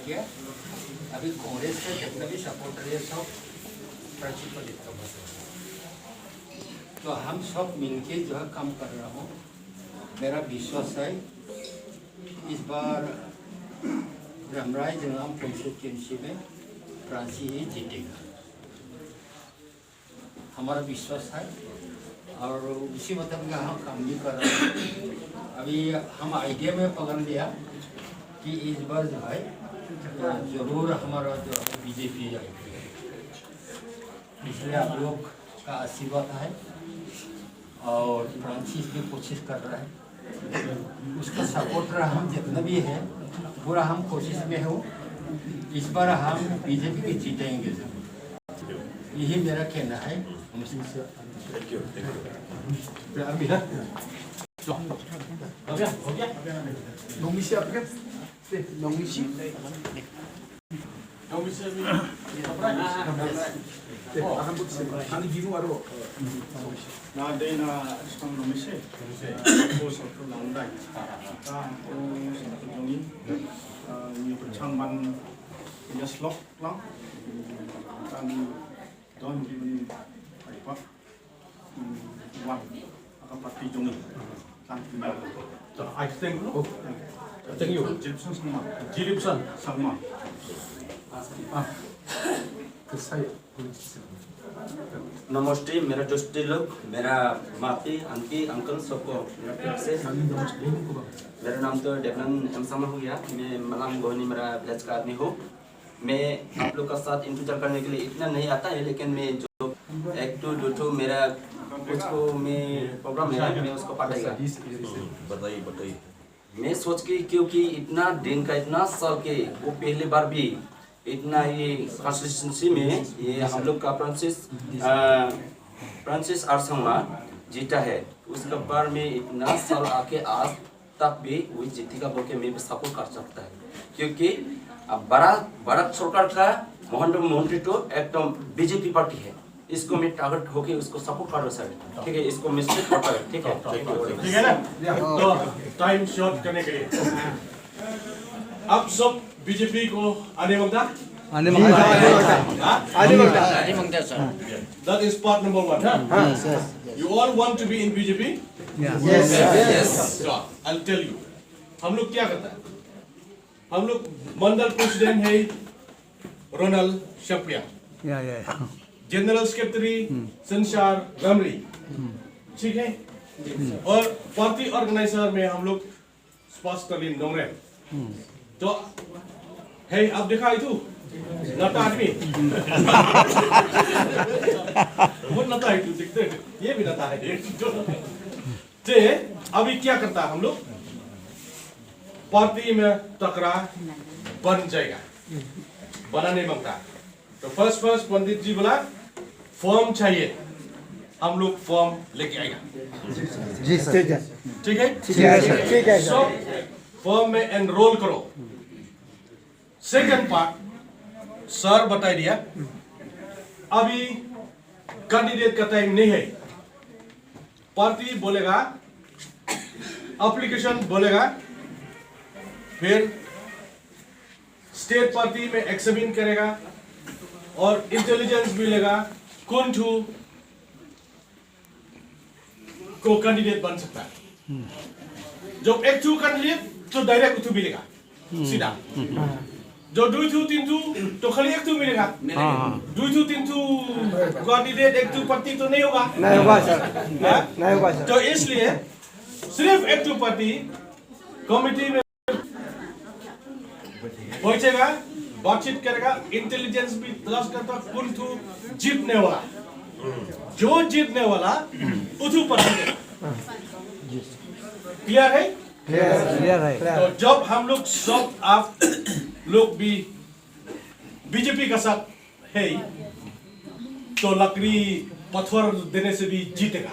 किया। अभी कांग्रेस के जितने भी सपोर्टर है सब प्राची को देता हूँ, तो हम सब मिलके जो है काम कर रहा हूँ। मेरा विश्वास है इस बार रमराई जंगाम कॉन्स्टिट्यूंसी में प्राची ही जीतेगा, हमारा विश्वास है। और उसी मतलब का हम काम भी कर रहे हैं। अभी हम आइडिया में पकड़ लिया कि इस बार जो है ज़रूर हमारा जो बीजेपी आएगी, इसलिए आप लोग का आशीर्वाद है। और फ्रांसिस भी कोशिश कर रहा है, उसका सपोर्टर हम जितना भी है पूरा हम कोशिश में हो। इस बार हम बीजेपी की जीतेंगे, यही मेरा कहना है। Thank you. Nongmisi apa kan? Nongmisi. Nongmisi akan buat ani gimu aro. Na day na isang nomise. Tapos ako lang day. Tapos yung yung changman yung slok lang. Kami doon given ay pa. One akan pati yung I think. Oh, thank you. Jilipsan sama. Jilipsan. Sama. Saya. नमस्ते, मेरा दोस्ती लोग, मेरा माती, aunty, uncle सबको मेरा प्यार से। मेरा नाम तो डेवलन एमसामा हो गया। मैं मलाम गोहनी मेरा विलेज का आदमी हूँ। मैं आप लोग का साथ इंतजार करने के लिए इतना नहीं आता है, लेकिन मैं जो एक दो मेरा कुछ को मैं प्रोग्राम है, मैं उसको पाटेगा। बताइए। मैं सोच के, क्योंकि इतना दिन का इतना साल के वो पहली बार भी इतना ये कॉन्स्टिट्यूंसी में ये हम लोग का फ्रांसिस आरसंगमा जीता है। उसका बार में इतना साल आके आज तक भी वो जीतेगा बोल के मैं भी सपोर्ट कर सकता है, क्योंकि बड़ा सरकार का मोहन तो एकदम बीजेपी पार्टी है। इसको मैं टारगेट होके उसको सपोर्ट कर रहा हूँ सर, ठीक है। इसको मिस्टेक करता है, ठीक है ना? तो टाइम शॉर्ट करने के लिए आप सब बीजेपी को आने मांगता sir. That is part number 1. You all want to be in BJP? Yes. So, I'll tell you. हम लोग क्या करता है? हम लोग मंडल प्रेसिडेंट है रोनाल्ड शप्रिया, जनरल सेक्रेटरी संसार गमरी, ठीक है। और पार्टी ऑर्गेनाइजर में हम लोग स्पष्टली नोंगरे। तो है आप देखा है तू नता आदमी वो नता है तू देखते ये भी नता है। ते अभी क्या करता है हम लोग पार्टी में टकरा बन जाएगा, बना नहीं मांगता। तो फर्स्ट पंडित जी बोला फॉर्म चाहिए, हम लोग फॉर्म लेके आएगा। जी सर। ठीक है। सो फॉर्म में एनरोल करो। सेकंड पार्ट सर बता दिया, अभी कैंडिडेट का टाइम नहीं है। पार्टी बोलेगा, एप्लीकेशन बोलेगा, फिर स्टेट पार्टी में एग्जामिन करेगा और इंटेलिजेंस मिलेगा कौन को कैंडिडेट बन सकता है। जब एक कैंडिडेट तो डायरेक्ट उठू मिलेगा सीधा। जो 2-3 तो खाली एक मिलेगा। 2-3 कैंडिडेट एक पार्टी तो नहीं होगा। नहीं होगा सर। तो इसलिए सिर्फ एक पार्टी कमिटी में पहुंचेगा, बातचीत करेगा, इंटेलिजेंस भी तलाश करता कौन जीतने वाला, जो जीतने वाला उठू पार्टी। क्लियर है? क्लियर है। तो जब हम लोग सब आप लोग भी बीजेपी का साथ है तो लकड़ी पत्थर देने से भी जीतेगा।